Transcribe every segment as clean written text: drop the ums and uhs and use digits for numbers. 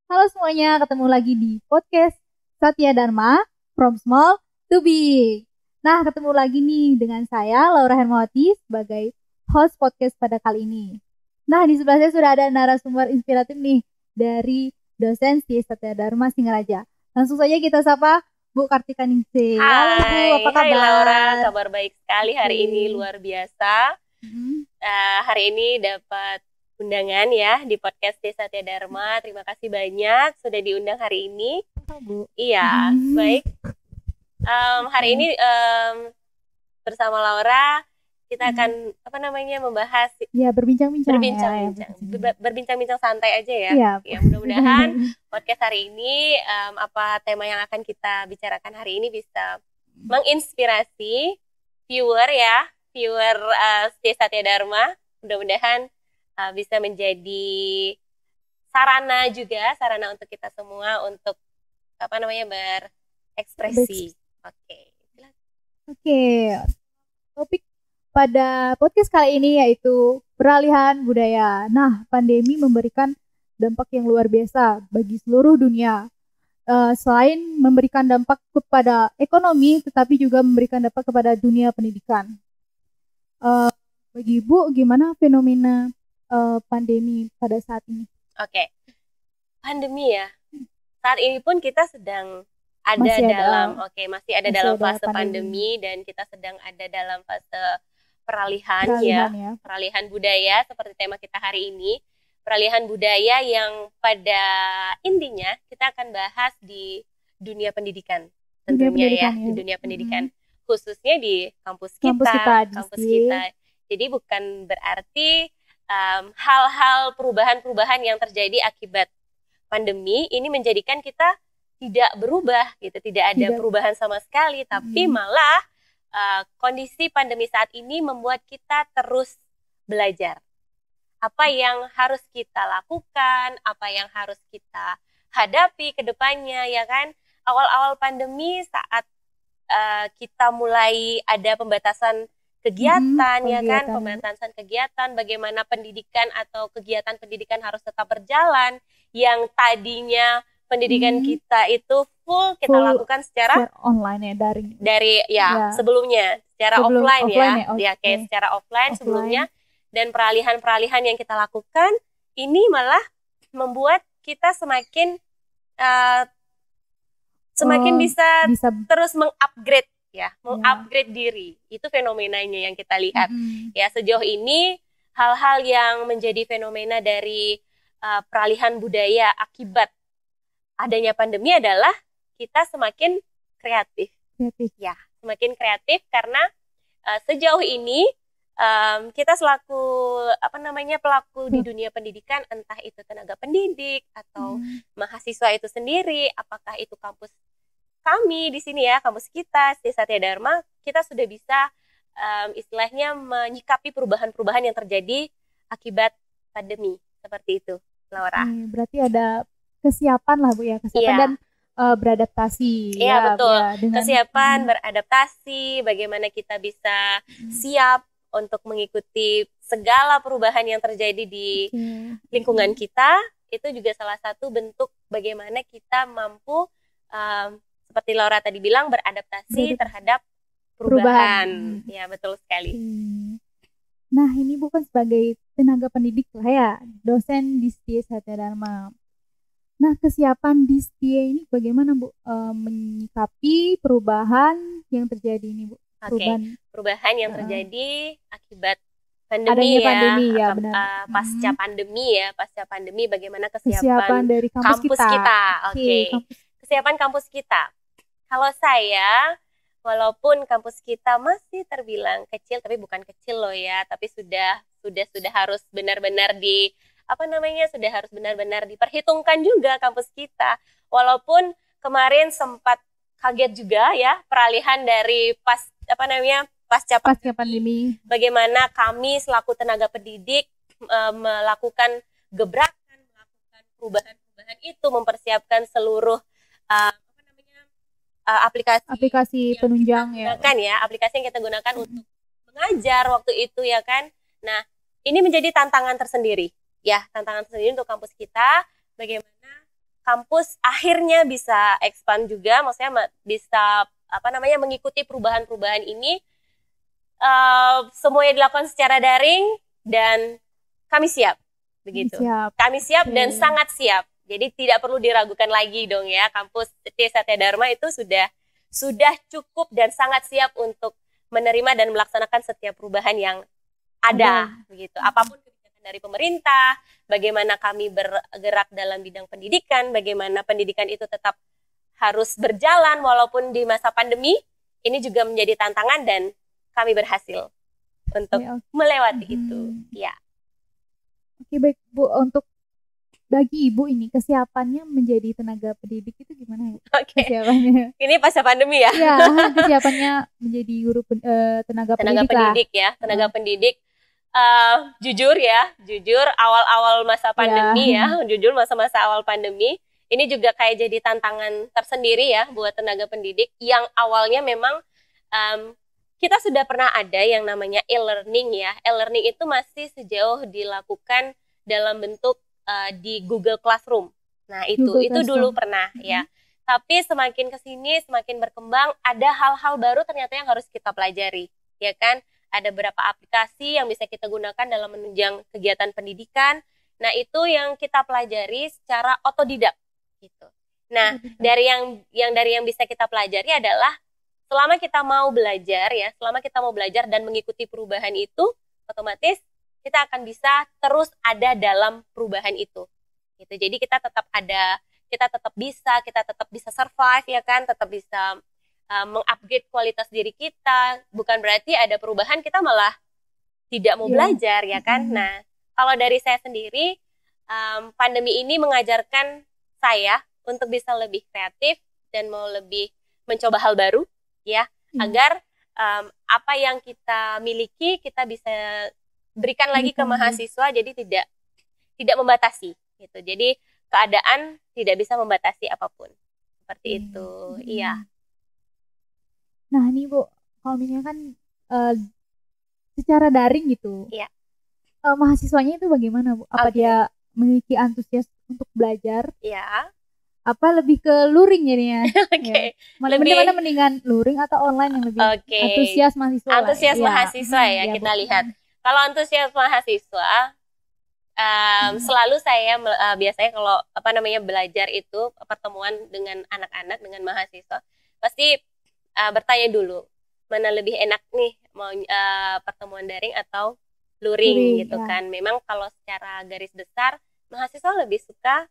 Halo semuanya, ketemu lagi di podcast Satya Dharma From Small to Big. Nah, ketemu lagi nih dengan saya Laura Hermawati sebagai host podcast pada kali ini. Nah, di sebelah saya sudah ada narasumber inspiratif nih dari dosen di Satya Dharma Singaraja. Langsung saja kita sapa Bu Kartika Ningsih. Halo Bu, apa kabar? Hai Laura, kabar baik sekali hari ini, luar biasa. Hari ini dapat undangan ya di podcast Satya Dharma. Terima kasih banyak sudah diundang hari ini. Bu. Iya, baik. Hari ini bersama Laura kita akan membahas ya berbincang-bincang berbincang-bincang santai aja ya. Ya, mudah-mudahan podcast hari ini apa tema yang akan kita bicarakan hari ini bisa menginspirasi viewer Satya Dharma. Mudah-mudahan bisa menjadi sarana untuk kita semua untuk berekspresi. Oke. Topik pada podcast kali ini yaitu peralihan budaya. Nah, pandemi memberikan dampak yang luar biasa bagi seluruh dunia. Selain memberikan dampak kepada ekonomi, tetapi juga memberikan dampak kepada dunia pendidikan. Bagi Ibu, gimana fenomena pandemi pada saat ini? Oke. Pandemi ya. Saat ini pun kita sedang masih ada dalam fase pandemi dan kita sedang ada dalam fase peralihan budaya seperti tema kita hari ini. Peralihan budaya yang pada intinya kita akan bahas di dunia pendidian tentunya di dunia pendidikan, khususnya di kampus kita. Jadi bukan berarti hal-hal perubahan yang terjadi akibat pandemi ini menjadikan kita tidak berubah gitu, tidak ada perubahan sama sekali, tapi malah kondisi pandemi saat ini membuat kita terus belajar. Apa yang harus kita lakukan, apa yang harus kita hadapi ke depannya, ya kan? Awal-awal pandemi saat kita mulai ada pembatasan kegiatan, ya kan? Pembatasan kegiatan, bagaimana pendidikan atau kegiatan pendidikan harus tetap berjalan, yang tadinya pendidikan kita itu full kita lakukan secara online ya, dari sebelumnya secara offline secara offline sebelumnya, dan peralihan yang kita lakukan ini malah membuat kita semakin bisa terus mengupgrade mengupgrade diri. Itu fenomenanya yang kita lihat. Ya, sejauh ini hal-hal yang menjadi fenomena dari peralihan budaya akibat adanya pandemi adalah kita semakin kreatif. Ya, semakin kreatif karena sejauh ini kita selaku pelaku di dunia pendidikan, entah itu tenaga pendidik atau mahasiswa itu sendiri, apakah itu kampus kami di sini ya, kampus kita di Satya Dharma, kita sudah bisa istilahnya menyikapi perubahan-perubahan yang terjadi akibat pandemi seperti itu, Laura. Berarti ada kesiapan lah Bu ya, dan beradaptasi. Iya, betul. Kesiapan, beradaptasi, bagaimana kita bisa siap untuk mengikuti segala perubahan yang terjadi di lingkungan kita. Itu juga salah satu bentuk bagaimana kita mampu seperti Laura tadi bilang, beradaptasi terhadap perubahan. Ya, betul sekali. Nah, ini bukan sebagai tenaga pendidik lah ya, dosen di Satya Dharma. Nah, kesiapan di STIA ini bagaimana Bu menyikapi perubahan yang terjadi ini Bu? Perubahan yang terjadi akibat pandemi pasca pandemi bagaimana kesiapan dari kampus kita. Kesiapan kampus kita. Kalau saya, walaupun kampus kita masih terbilang kecil, tapi bukan kecil loh ya, tapi sudah harus benar-benar sudah harus benar-benar diperhitungkan juga kampus kita. Walaupun kemarin sempat kaget juga ya, peralihan dari pasca pandemi. Bagaimana kami selaku tenaga pendidik melakukan gebrakan, melakukan perubahan itu, mempersiapkan seluruh aplikasi penunjang aplikasi yang kita gunakan untuk mengajar waktu itu ya kan. Nah, ini menjadi tantangan tersendiri untuk kampus kita, bagaimana kampus akhirnya bisa expand juga, maksudnya bisa mengikuti perubahan-perubahan ini. Semuanya dilakukan secara daring dan kami siap begitu. Kami siap dan sangat siap. Jadi tidak perlu diragukan lagi dong ya, kampus Satya Dharma itu sudah cukup dan sangat siap untuk menerima dan melaksanakan setiap perubahan yang ada begitu. Apapun kebijakan dari pemerintah, bagaimana kami bergerak dalam bidang pendidikan, bagaimana pendidikan itu tetap harus berjalan walaupun di masa pandemi, ini juga menjadi tantangan dan kami berhasil untuk melewati itu. Ya. Oke, baik Bu, untuk bagi Ibu ini kesiapannya menjadi tenaga pendidik itu gimana Bu? Kesiapannya. Ini pasca pandemi ya? Iya, kesiapannya menjadi guru tenaga pendidik ya, tenaga pendidik. Jujur awal-awal masa pandemi jujur masa-masa awal pandemi ini juga kayak jadi tantangan tersendiri ya buat tenaga pendidik yang awalnya memang kita sudah pernah ada yang namanya e-learning ya. E-learning itu masih sejauh dilakukan dalam bentuk di Google Classroom. Nah, itu dulu pernah ya. Tapi semakin kesini semakin berkembang, ada hal-hal baru ternyata yang harus kita pelajari, ya kan? Ada beberapa aplikasi yang bisa kita gunakan dalam menunjang kegiatan pendidikan. Nah, itu yang kita pelajari secara otodidak gitu. Nah, dari yang bisa kita pelajari adalah selama kita mau belajar dan mengikuti perubahan itu, otomatis kita akan bisa terus ada dalam perubahan itu. Gitu. Jadi kita tetap bisa survive ya kan, tetap bisa mengupgrade kualitas diri kita. Bukan berarti ada perubahan kita malah tidak mau belajar ya kan. Nah, kalau dari saya sendiri, pandemi ini mengajarkan saya untuk bisa lebih kreatif dan mau lebih mencoba hal baru ya, agar apa yang kita miliki kita bisa berikan lagi ke mahasiswa, jadi tidak membatasi gitu. Jadi keadaan tidak bisa membatasi apapun. Seperti itu. Iya. Nah, ini Bu, kalau misalnya kan secara daring gitu. Iya. Mahasiswanya itu bagaimana Bu? Apa dia memiliki antusias untuk belajar? Iya. Apa lebih ke luring jadinya? Oke. Mana mendingan luring atau online yang lebih antusias mahasiswa? Antusias mahasiswa ya, kita lihat. Kalau antusias mahasiswa, selalu saya biasanya kalau belajar itu pertemuan dengan anak-anak, dengan mahasiswa, pasti bertanya dulu mana lebih enak nih mau pertemuan daring atau luring gitu kan. Memang kalau secara garis besar mahasiswa lebih suka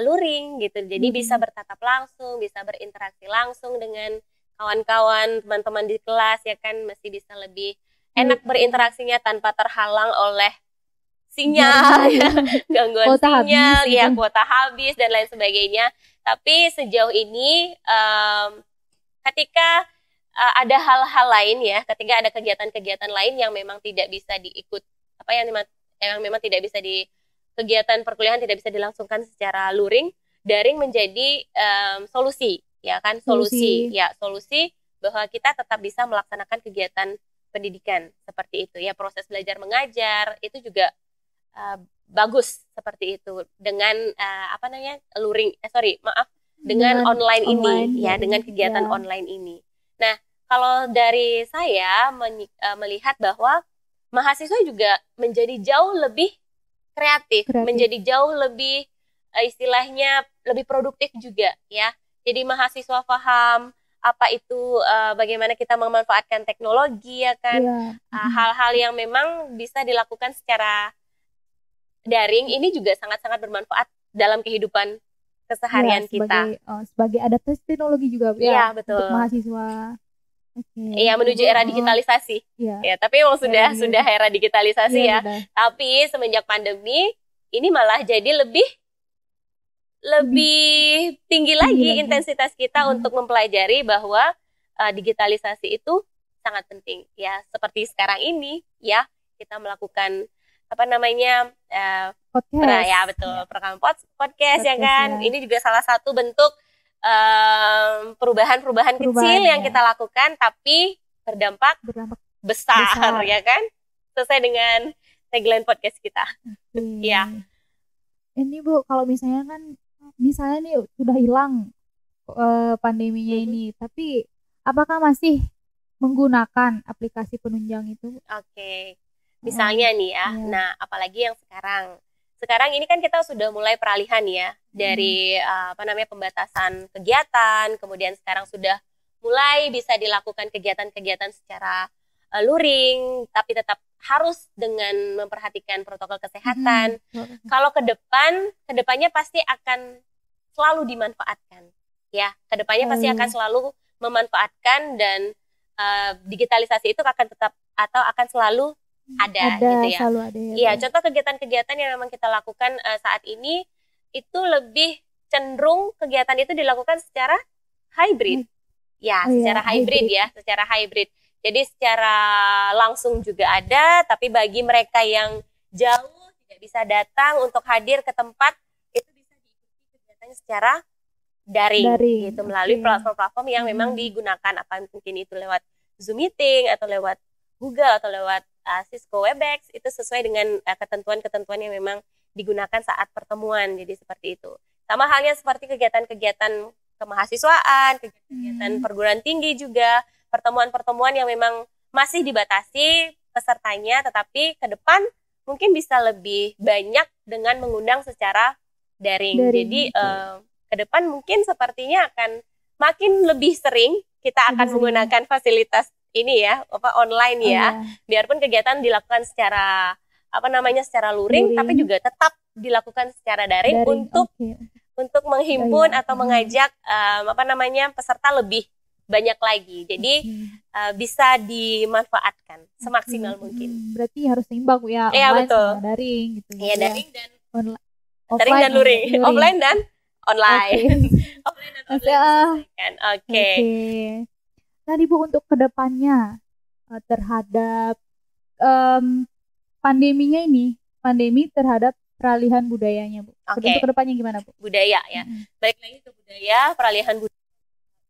luring gitu, jadi bisa bertatap langsung, bisa berinteraksi langsung dengan kawan-kawan, teman-teman di kelas ya kan, masih bisa lebih enak berinteraksinya tanpa terhalang oleh sinyal, gangguan sinyal, kuota habis dan lain sebagainya. Tapi sejauh ini ketika ada hal-hal lain ya, ketika ada kegiatan-kegiatan lain yang memang tidak bisa yang memang tidak bisa kegiatan perkuliahan tidak bisa dilangsungkan secara luring, daring menjadi solusi ya kan, solusi bahwa kita tetap bisa melaksanakan kegiatan pendidikan seperti itu ya. Proses belajar mengajar itu juga bagus seperti itu dengan dengan online ini ya, dengan kegiatan online ini. Nah, kalau dari saya melihat bahwa mahasiswa juga menjadi jauh lebih kreatif, menjadi jauh lebih istilahnya lebih produktif juga ya. Jadi mahasiswa paham apa itu bagaimana kita memanfaatkan teknologi ya kan, hal-hal yang memang bisa dilakukan secara daring ini juga sangat-sangat bermanfaat dalam kehidupan keseharian kita. Sebagai adaptasi teknologi juga ya, betul. Untuk mahasiswa. Iya, menuju era digitalisasi. Ya, tapi memang sudah era digitalisasi ya. Sudah. Tapi semenjak pandemi ini malah jadi lebih tinggi lagi intensitas kita untuk mempelajari bahwa digitalisasi itu sangat penting ya. Seperti sekarang ini ya, kita melakukan podcast. Ya betul, perekaman podcast ya kan. Ini juga salah satu bentuk perubahan kecil yang kita lakukan tapi berdampak besar ya kan, sesuai dengan tagline podcast kita. Ya. Ini Bu, kalau misalnya kan misalnya nih sudah hilang pandeminya ini, tapi apakah masih menggunakan aplikasi penunjang itu? Oke. Misalnya nih ya, Iya. nah apalagi yang sekarang ini kan kita sudah mulai peralihan ya dari pembatasan kegiatan, kemudian sekarang sudah mulai bisa dilakukan kegiatan-kegiatan secara luring, tapi tetap harus dengan memperhatikan protokol kesehatan. Kalau kedepannya pasti akan selalu dimanfaatkan, ya. Kedepannya pasti akan selalu memanfaatkan, dan digitalisasi itu akan tetap atau akan selalu ada gitu ya. Selalu ada, Iya, contoh kegiatan-kegiatan yang memang kita lakukan saat ini itu lebih cenderung kegiatan itu dilakukan secara hybrid. Ya, secara hybrid ya, secara hybrid. Jadi secara langsung juga ada, tapi bagi mereka yang jauh tidak bisa datang untuk hadir ke tempat, itu bisa diikuti kegiatannya secara daring gitu, melalui platform-platform yang memang digunakan, apa mungkin itu lewat Zoom meeting atau lewat Google atau lewat Cisco Webex, itu sesuai dengan ketentuan-ketentuan yang memang digunakan saat pertemuan. Jadi seperti itu. Sama halnya seperti kegiatan-kegiatan kemahasiswaan, kegiatan perguruan tinggi juga, pertemuan-pertemuan yang memang masih dibatasi pesertanya, tetapi ke depan mungkin bisa lebih banyak dengan mengundang secara daring. Jadi ke depan mungkin sepertinya akan makin lebih sering kita akan menggunakan fasilitas ini ya, online ya. Biarpun kegiatan dilakukan secara secara luring, tapi juga tetap dilakukan secara daring untuk menghimpun atau mengajak peserta lebih banyak lagi. Jadi bisa dimanfaatkan semaksimal mungkin. Berarti harus seimbang ya, online betul. Sama daring gitu. Iya, daring dan daring dan luring. Offline dan online. Offline dan online. Oke. Nah, Ibu, untuk kedepannya terhadap pandemi terhadap peralihan budayanya, Bu. Untuk kedepannya gimana, Bu? Budaya ya. Balik lagi ke budaya, peralihan budaya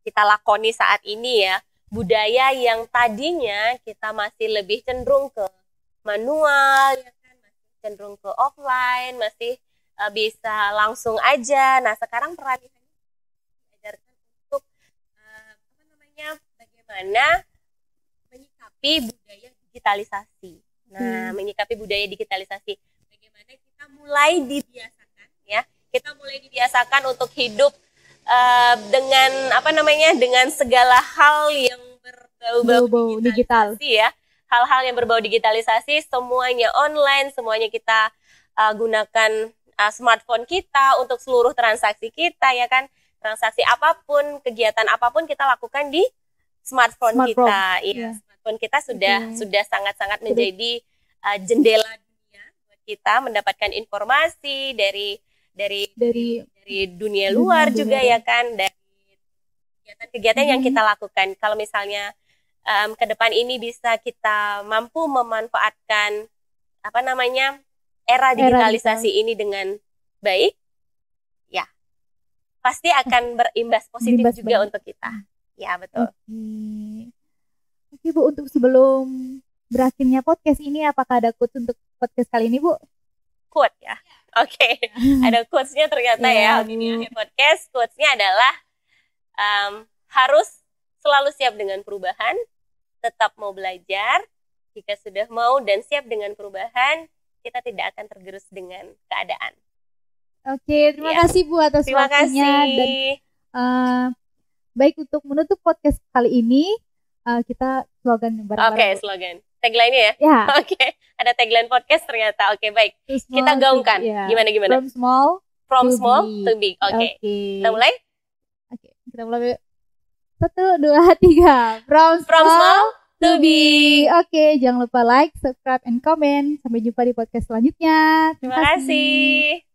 kita lakoni saat ini ya. Budaya yang tadinya kita masih lebih cenderung ke manual, ya kan, masih cenderung ke offline, masih bisa langsung aja. Nah, sekarang peralihan diajarkan untuk bagaimana menyikapi budaya digitalisasi. Nah, menyikapi budaya digitalisasi, bagaimana kita mulai dibiasakan ya. Kita mulai dibiasakan untuk hidup dengan dengan segala hal yang berbau digitalisasi ya. Hal-hal yang berbau digitalisasi, semuanya online, semuanya kita gunakan smartphone kita untuk seluruh transaksi kita, ya kan. Transaksi apapun, kegiatan apapun kita lakukan di smartphone kita. Iya, smartphone kita sudah sangat-sangat menjadi jendela dunia buat kita mendapatkan informasi dari dunia luar juga, ya kan, dari kegiatan-kegiatan yang kita lakukan. Kalau misalnya ke depan ini bisa kita mampu memanfaatkan era digitalisasi ini dengan baik, ya pasti akan berimbas positif juga untuk kita. Ya, betul. Oke, Bu, untuk sebelum berakhirnya podcast ini, apakah ada quotes untuk podcast kali ini, Bu? Quote ya. Oke. Ada quotes-nya ternyata ya di akhir podcast. Quotes-nya adalah harus selalu siap dengan perubahan, tetap mau belajar. Jika sudah mau dan siap dengan perubahan, kita tidak akan tergerus dengan keadaan. Oke, terima kasih, Bu, atas waktunya. Dan baik, untuk menutup podcast kali ini kita slogan bareng-bareng. Oke, slogan. Tagline-nya ya? Ya. Oke, ada tagline podcast ternyata. Oke, baik. Kita gaungkan. Gimana? From small to big. Oke. Kita mulai? Oke, kita mulai. 1, 2, 3. From small to big. Oke, jangan lupa like, subscribe, and comment. Sampai jumpa di podcast selanjutnya. Terima kasih.